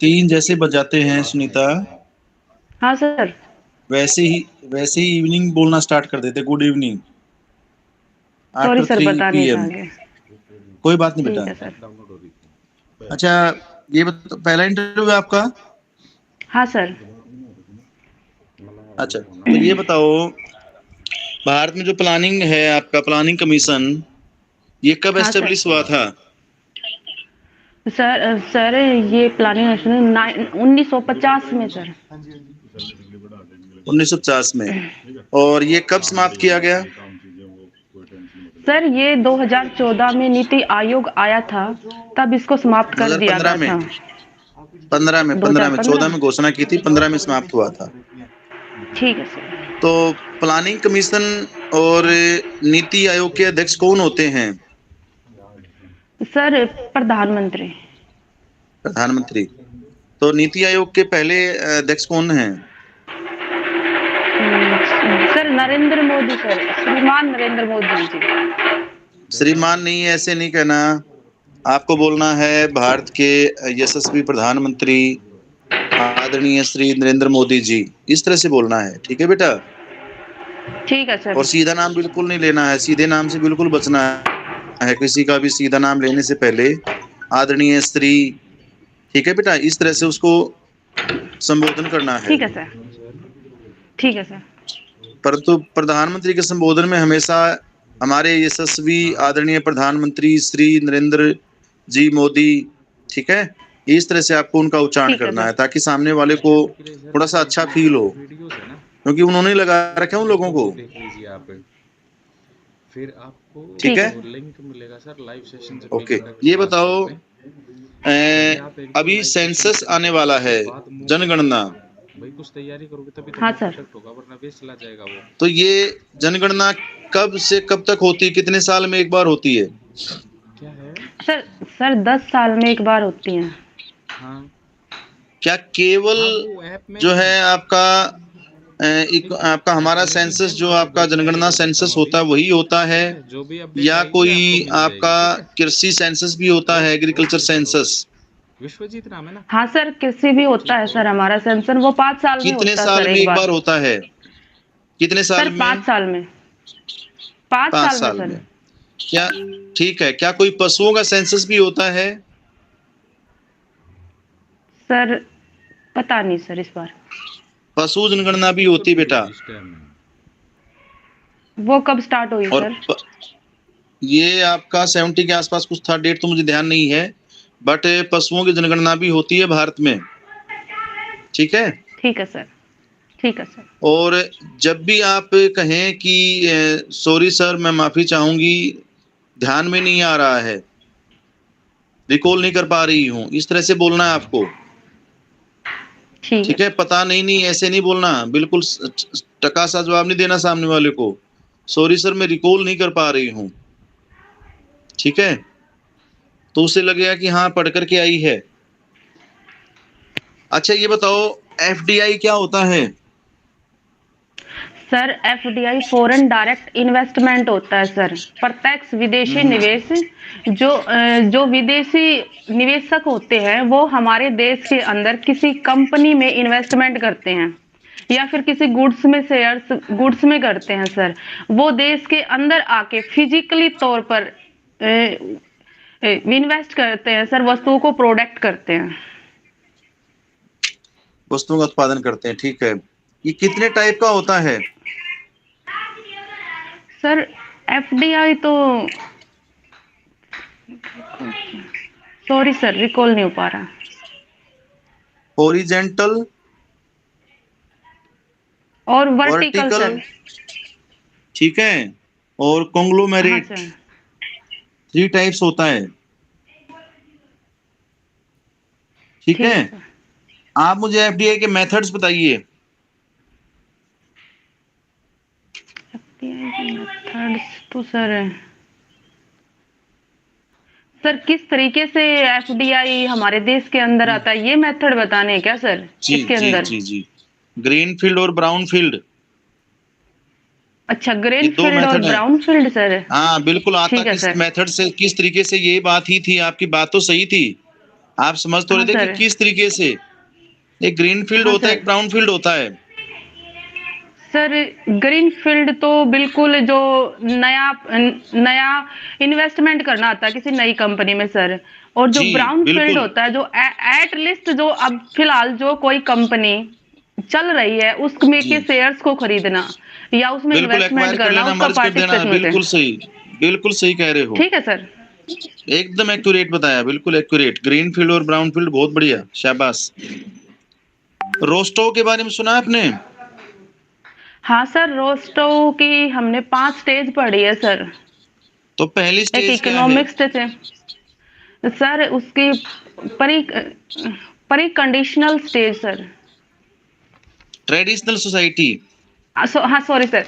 3 जैसे बजाते हैं सुनीता, हाँ सर। वैसे ही इवनिंग बोलना स्टार्ट कर देते, good evening sorry after sir, 3 पता नहीं था पीएम। आगे। कोई बात नहीं बेटा। ठीक है सर। अच्छा, ये पहला इंटरव्यू है आपका? हाँ सर। अच्छा, तो ये बताओ, भारत में जो प्लानिंग है आपका, प्लानिंग कमीशन, ये कब हाँ सर। एस्टेब्लिश हुआ था? सर ये प्लानिंग नेशनल 1950 में सर। 1950 में। और ये कब समाप्त किया गया? सर ये 2014 में नीति आयोग आया था, तब इसको समाप्त कर दिया 2015 गया में। था। 15 में 14 2015। में घोषणा की थी, 15 में समाप्त हुआ था। ठीक है सर। तो प्लानिंग कमीशन और नीति आयोग के अध्यक्ष कौन होते हैं? सर प्रधानमंत्री। प्रधानमंत्री। तो नीति आयोग के पहले अध्यक्ष कौन हैं? सर नरेंद्र मोदी सर, श्रीमान नरेंद्र मोदी जी। श्रीमान नहीं, ऐसे नहीं कहना। आपको बोलना है भारत के यशस्वी प्रधानमंत्री आदरणीय श्री नरेंद्र मोदी जी, इस तरह से बोलना है, ठीक है बेटा? ठीक है और सर। सीधा नाम बिल्कुल नहीं लेना है, सीधे नाम से बिल्कुल बचना है, किसी का भी सीधा नाम लेने से पहले आदरणीय श्री, ठीक है बेटा, इस तरह से उसको संबोधन करना है। ठीक है सर। ठीक है सर। परंतु प्रधानमंत्री के संबोधन में हमेशा हमारे यशस्वी आदरणीय प्रधानमंत्री श्री नरेंद्र जी मोदी, ठीक है, इस तरह से आपको उनका उच्चारण ठीक है करना सर। है, ताकि सामने वाले को थोड़ा सा अच्छा फील हो, क्योंकि उन्होंने लगा रखे उन लोगों को, ठीक ठीक है? है। ओके, ये बताओ, अभी सेंसस आने वाला है, जनगणना, हाँ सर। तो ये जनगणना कब से कब तक होती है, कितने साल में एक बार होती है? सर सर 10 साल में एक बार होती हैं। क्या केवल जो है आपका आपका हमारा सेंसस, जो आपका जनगणना सेंसस होता है वही होता है, या कोई आपका कृषि सेंसस भी होता है, एग्रीकल्चर सेंसस? हाँ सर, कृषि भी होता है सर, हमारा सेंसन वो 5 साल में कितने होता है साल सर में एक एक बार। बार होता है? कितने सर साल 5 में? साल में। 5 5 साल में साल सर। में। क्या, ठीक है, क्या कोई पशुओं का सेंसस भी होता है? सर पता नहीं सर इस बार। पशु जनगणना भी होती बेटा। वो कब स्टार्ट हुई और सर? ये आपका 70 के आसपास कुछ था, डेट तो मुझे ध्यान नहीं है, बट पशुओं की जनगणना भी होती है भारत में, ठीक है? ठीक है सर। ठीक है सर। और जब भी आप कहें कि सॉरी सर, मैं माफी चाहूंगी, ध्यान में नहीं आ रहा है, रिकॉल नहीं कर पा रही हूँ, इस तरह से बोलना है आपको, ठीक है ठीक है? सर। पता नहीं, नहीं ऐसे नहीं बोलना, बिल्कुल टका सा जवाब नहीं देना सामने वाले को, सॉरी सर मैं रिकॉल नहीं कर पा रही हूँ, ठीक है? तो उसे लगेगा कि हाँ पढ़ करके आई है। अच्छा, ये बताओ, एफडीआई क्या होता है? Sir FDI foreign direct investment होता है सर, प्रत्यक्ष विदेशी निवेश। जो विदेशी निवेशक होते हैं वो हमारे देश के अंदर किसी कंपनी में इन्वेस्टमेंट करते हैं, या फिर किसी गुड्स में करते हैं सर। वो देश के अंदर आके फिजिकली तौर पर इन्वेस्ट करते हैं सर, वस्तुओं को प्रोडक्ट करते हैं। वस्तुओं का उत्पादन करते हैं, ठीक है। ये कितने टाइप का होता है? सर एफडीआई तो सॉरी सर, रिकॉल नहीं हो पा रहा। हॉरिजेंटल, और वर्टिकल वर्टिकल, सर। ठीक है, और हाँ कॉन्ग्लोमेरेट, सर। 3 टाइप्स होता है, ठीक ठीक है? है सर। आप मुझे एफडीआई के मेथड्स बताइए। मेथड्स तो सर किस तरीके से एफडीआई हमारे देश के अंदर आता है, ये मेथड बताने हैं क्या सर जी इसके जी अंदर? जी जी, ग्रीन फील्ड और ब्राउन फील्ड, अच्छा, ये ग्रीन 2 फील्ड और मेथड हैं। Brown field sir. हाँ बिल्कुल, आता ठीक है किस सर। मेथड से, किस तरीके से, ये बात ही थी, आपकी बात तो सही थी, आप समझ तो हाँ रहे थे कि सर। किस तरीके से एक ग्रीन फील्ड हाँ होता है, सर। एक ब्राउन फील्ड होता है। सर ग्रीन फील्ड तो बिल्कुल जो नया नया इन्वेस्टमेंट करना आता है किसी नई कंपनी में सर। और जो जी ब्राउन फील्ड बिल्कुल। होता है जो एट लिस्ट जो अब फिलहाल जो कोई कंपनी चल रही है उसमें जी के शेयर्स को खरीदना या उसमें बिल्कुल, एक्वायर इन्वेस्टमेंट कर करना लेना, उसका मर्ज कर देना, पार्टिसिपेशन होते बिल्कुल हैं। सही, बिल्कुल सही कह रहे हो। ठीक है सर। एकदम एक्यूरेट बताया, बिल्कुल एक्यूरेट। ग्रीन फील्ड और ब्राउन फील्ड, बहुत बढ़िया, शाबाश। रोस्टो के बारे में सुना है आपने? हाँ सर, रोस्टो की हमने 5 स्टेज पढ़ी है सर। तो पहली एक स्टेज क्या है? इकोनॉमिक स्टेज है सर, उसकी परी परी conditional stage sir. Traditional society. हाँ सॉरी सर,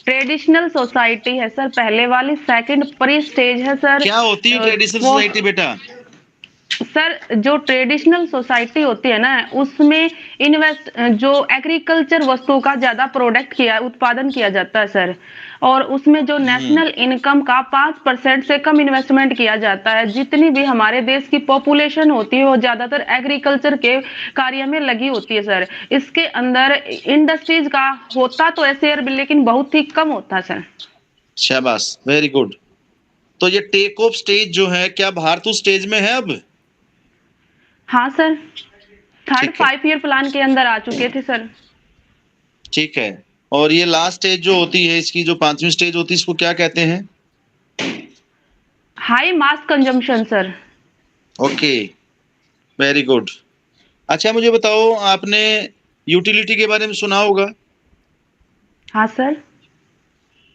ट्रेडिशनल सोसाइटी है सर पहले वाली। सेकंड प्री स्टेज है सर। क्या होती है ट्रेडिशनल वो सोसाइटी बेटा? सर जो ट्रेडिशनल सोसाइटी होती है ना उसमें इन्वेस्ट जो एग्रीकल्चर वस्तुओं का ज्यादा प्रोडक्ट किया उत्पादन किया जाता है सर। और उसमें जो हम्म। नेशनल इनकम का 5% से कम इन्वेस्टमेंट किया जाता है। जितनी भी हमारे देश की पॉपुलेशन होती है वो ज्यादातर एग्रीकल्चर के कार्य में लगी होती है सर। इसके अंदर इंडस्ट्रीज का होता तो है शेयर लेकिन बहुत ही कम होता है सर। शाबाश, वेरी गुड। तो ये टेक ऑफ स्टेज जो है, क्या भारत उस स्टेज में है अब? हाँ सर, थर्ड ठीक है, 5 ईयर प्लान के अंदर आ चुके थे सर। ठीक है। और ये लास्ट स्टेज जो होती है, इसकी जो 5वीं स्टेज होती है, इसको क्या कहते हैं? हाई मास consumption sir. Okay, very good. अच्छा मुझे बताओ, आपने यूटिलिटी के बारे में सुना होगा? हाँ सर।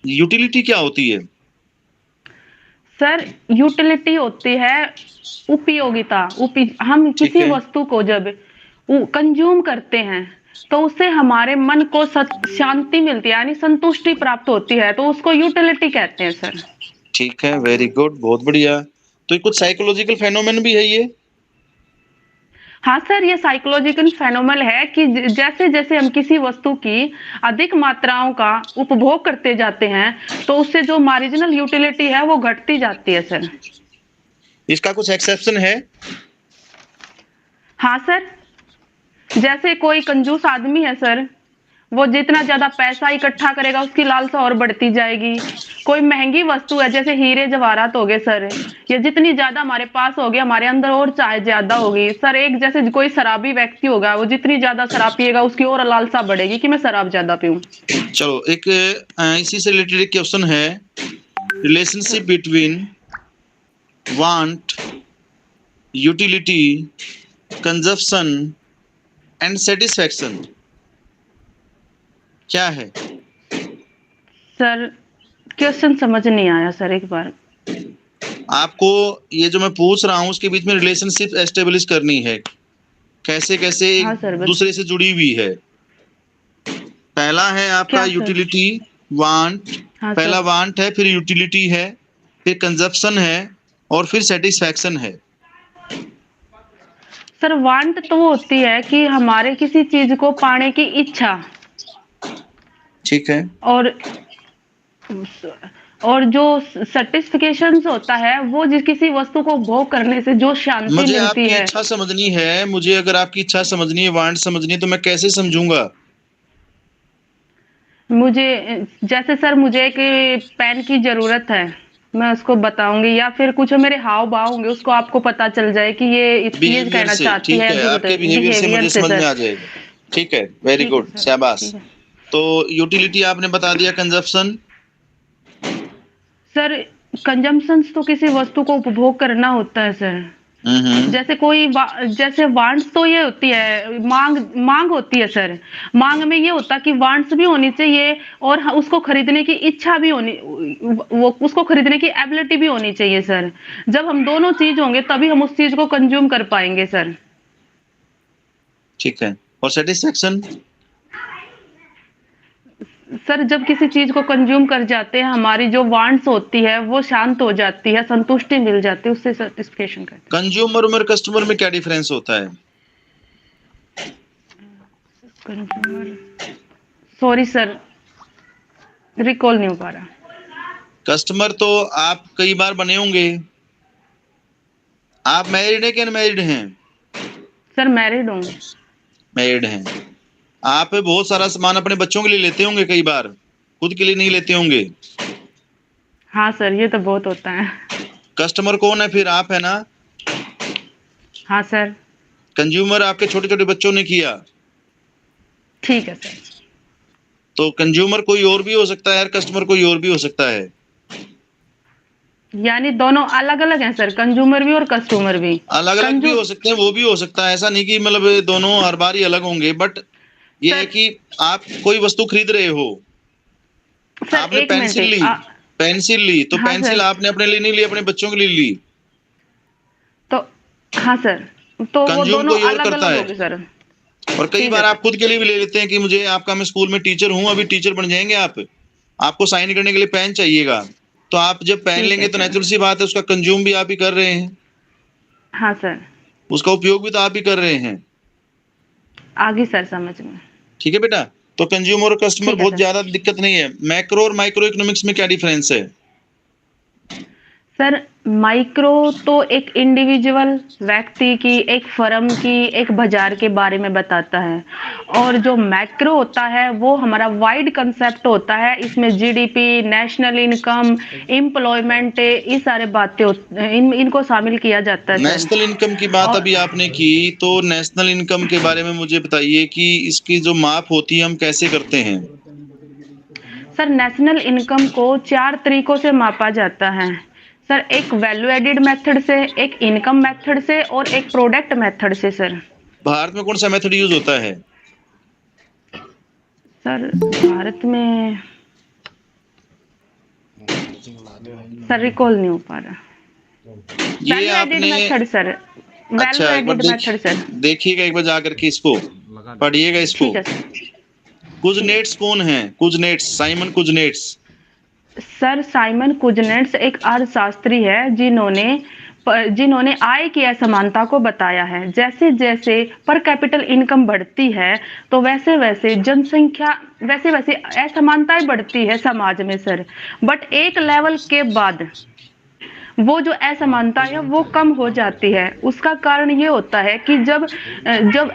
यूटिलिटी क्या होती है? सर यूटिलिटी होती है उपयोगिता। हम ठीक किसी है। वस्तु को जब कंज्यूम करते हैं तो उससे हमारे मन को शांति मिलती है यानी संतुष्टि प्राप्त होती है तो उसको यूटिलिटी कहते हैं सर। ठीक है, वेरी गुड, बहुत बढ़िया। तो ये कुछ साइकोलॉजिकल फेनोमेन भी है ये? हाँ सर, ये साइकोलॉजिकल फेनोमेनल है कि जैसे जैसे हम किसी वस्तु की अधिक मात्राओं का उपभोग करते जाते हैं तो उससे जो मार्जिनल यूटिलिटी है वो घटती जाती है सर। इसका कुछ एक्सेप्शन है? हाँ सर, जैसे कोई कंजूस आदमी है सर, वो जितना ज्यादा पैसा इकट्ठा करेगा उसकी लालसा और बढ़ती जाएगी। कोई महंगी वस्तु है जैसे हीरे जवाहरात हो गए सर, ये जितनी ज्यादा हमारे पास होगी हमारे अंदर और चाह ज्यादा होगी सर। एक जैसे कोई शराबी व्यक्ति होगा वो जितनी ज्यादा शराब पिएगा उसकी और लालसा बढ़ेगी कि मैं शराब ज्यादा पीऊं। चलो एक इसी से रिलेटेड एक क्वेश्चन है। Relationship between want, utility, consumption and satisfaction क्या है? सर क्वेश्चन समझ नहीं आया सर, एक बार। आपको ये जो मैं पूछ रहा हूँ उसके बीच में रिलेशनशिप एस्टेब्लिश करनी है, कैसे कैसे एक हाँ सर बस। दूसरे से जुड़ी हुई है। पहला है आपका क्या सर? Utility, want. हाँ पहला सर। वांट है, फिर यूटिलिटी है, फिर कंजप्शन है, और फिर सेटिस्फैक्शन है। सर वांट तो वो होती है कि हमारे किसी चीज को पाने की इच्छा। ठीक है। और जो सर्टिफिकेशन होता है वो जिस किसी वस्तु को भोग करने से जो शांति मुझे मिलती आपकी है। इच्छा समझनी है, मुझे अगर आपकी इच्छा समझनी है, वांट समझनी है, तो मैं कैसे समझूंगा? मुझे जैसे सर मुझे एक पेन की जरूरत है, मैं उसको बताऊंगी या फिर कुछ मेरे हाव भाव होंगे उसको आपको पता चल जाए कि ये बिहेवियर कहना से, चाहती ठीक है है, जो आपके बिहेवियर से बिहेवियर मुझे से समझ में सर। आ जाएगा। ठीक है, वेरी ठीक है गुड, सर। शाबाश। ठीक है तो यूटिलिटी आपने बता दिया, कंजप्शन? सर, कंजम्पशंस तो किसी वस्तु को उपभोग करना होता है सर। हम्म। जैसे जैसे वांट्स तो ये होती है मांग। मांग होती है सर। मांग में ये होता है कि वांट्स भी होनी चाहिए और उसको खरीदने की इच्छा भी होनी, वो उसको खरीदने की एबिलिटी भी होनी चाहिए सर। जब हम दोनों चीज होंगे तभी हम उस चीज को कंज्यूम कर पाएंगे सर। ठीक है, और सेटिस्फैक्शन? सर जब किसी चीज को कंज्यूम कर जाते हैं हमारी जो वांट्स होती है वो शांत हो जाती है, संतुष्टि मिल जाती है, उससे सेटिस्फेक्शन कहते कंज्यूमर और कस्टमर में क्या डिफरेंस होता है? हैं। कंज्यूमर, सॉरी सर, रिकॉल नहीं हो पा रहा। कस्टमर तो आप कई बार बने होंगे। आप मैरिड हैं कि अनमैरिड हैं? सर मैरिड हूँ। मैरिड हैं। आप बहुत सारा सामान अपने बच्चों के लिए लेते होंगे, कई बार खुद के लिए नहीं लेते होंगे। हाँ सर, ये तो बहुत होता है। कस्टमर कौन है फिर? आप है ना? हाँ सर। कंज्यूमर आपके छोटे छोटे बच्चों ने किया। ठीक है सर। तो कंज्यूमर कोई और भी हो सकता है यार, कस्टमर कोई और भी हो सकता है। यानी दोनों अलग अलग हैं सर, कंज्यूमर भी और कस्टमर भी। अलग अलग भी हो सकते हैं, वो भी हो सकता है, ऐसा नहीं कि मतलब दोनों हर बार ही अलग होंगे। बट ये है कि आप कोई वस्तु खरीद रहे हो, सर आपने एक पेंसिल ली, मिनट। पेंसिल ली तो हाँ पेंसिल सर। आपने अपने लिए नहीं ली, अपने बच्चों के लिए ली। तो हाँ सर, तो वो कंज्यूम दोनों कोई और अलग करता अलग है। होगी सर। और कई ठीक है बार आप सर। खुद के लिए भी ले लेते हैं कि मुझे आपका, मैं स्कूल में टीचर हूँ, अभी टीचर बन जाएंगे आप, आपको साइन करने के लिए पेन चाहिएगा, तो आप जब पेन ठीक है लेंगे तो सर। नेचुरल सी बात है उसका कंज्यूम भी आप ही कर रहे हैं, हाँ सर। उसका उपयोग भी तो आप ही कर रहे हैं। आगे सर समझ में। ठीक है बेटा। तो कंज्यूमर और कस्टमर ठीक है बहुत सर। ज्यादा दिक्कत नहीं है। मैक्रो और माइक्रो इकोनॉमिक्स में क्या डिफरेंस है? सर माइक्रो तो एक इंडिविजुअल व्यक्ति की, एक फर्म की, एक बाजार के बारे में बताता है। और जो मैक्रो होता है वो हमारा वाइड कंसेप्ट होता है, इसमें जीडीपी, नेशनल इनकम, एम्प्लॉयमेंट, ये सारे बातें इनको शामिल किया जाता है सर। नेशनल इनकम की बात और अभी आपने की, तो नेशनल इनकम के बारे में मुझे बताइए कि इसकी जो माप होती है हम कैसे करते हैं? सर नेशनल इनकम को 4 तरीकों से मापा जाता है सर। एक वैल्यू एडिड मेथड से, एक इनकम मेथड से और एक प्रोडक्ट मेथड से सर। भारत में कौन सा मेथड यूज होता है? सर भारत में सर रिकॉल नहीं हो पा रहा। ये वैल्यू एडिड आपने, मेथड सर। वैल्यू अच्छा एक बार एडिड मेथड सर। देखिएगा एक बार जा करके इसको पढ़िएगा इसको। ठीक है सर। ठीक है कुजनेट्स कौन है? Kuznets, Simon Kuznets. Sir Simon Kuznets एक अर्थशास्त्री है जिन्होंने आय की असमानता को बताया है। जैसे जैसे पर कैपिटल इनकम बढ़ती है तो वैसे वैसे जनसंख्या, वैसे वैसे असमानताएं बढ़ती है समाज में सर। बट एक लेवल के बाद वो जो असमानता है वो कम हो जाती है। उसका कारण ये होता है कि जब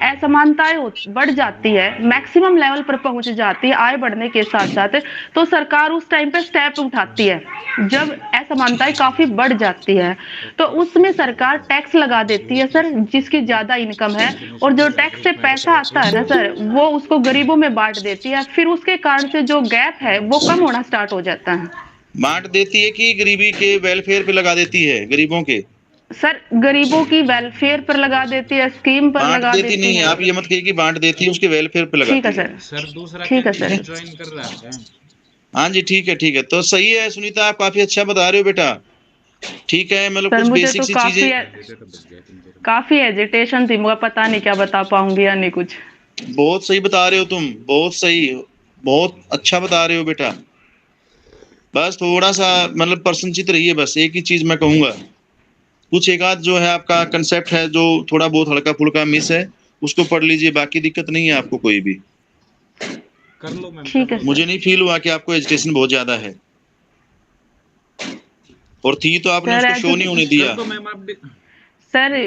असमानताएं बढ़ जाती है, मैक्सिमम लेवल पर पहुंच जाती है आय बढ़ने के साथ साथ, तो सरकार उस टाइम पे स्टेप उठाती है। जब असमानताएं काफी बढ़ जाती है तो उसमें सरकार टैक्स लगा देती है सर, जिसकी ज्यादा इनकम है। और जो टैक्स से पैसा आता है ना सर, वो उसको गरीबों में बांट देती है। फिर उसके कारण से जो गैप है वो कम होना स्टार्ट हो जाता है। बांट देती है कि गरीबी के वेलफेयर पे लगा देती है, गरीबों के? सर गरीबों की वेलफेयर पर लगा देती है, स्कीम पर बांट लगा देती देती नहीं है, है। आप ये मत कहिए कि बांट देती है, उसके वेलफेयर पे ठीक है लगाती है। सर। सर दूसरा ठीक है सर। कैंडिडेट ज्वाइन कर रहा है। हाँ जी ठीक है ठीक है, तो सही है सुनीता, आप काफी अच्छा बता रहे हो बेटा। ठीक है, मतलब सर कुछ मुझे बेसिक तो सी चीजें। काफी एजिटेशन थी, मुझे पता नहीं क्या बता पाऊंगी या नहीं कुछ। बहुत सही बता रहे हो तुम, बहुत सही, बहुत अच्छा बता रहे हो बेटा। बस थोड़ा सा मतलब प्रसन्नचित रहिए, बस एक ही चीज मैं कहूंगा, कुछ एक आध जो है आपका कंसेप्ट है जो थोड़ा बहुत हल्का फुल्का मिस है, उसको पढ़ लीजिए, बाकी दिक्कत नहीं है आपको कोई भी। कर लो मैम, ठीक है मुझे सर। नहीं फील हुआ कि आपको एजुटेशन बहुत ज्यादा है, और थी तो आपने सर उसको शो नहीं होने दिया। कर दो मैम आप। सर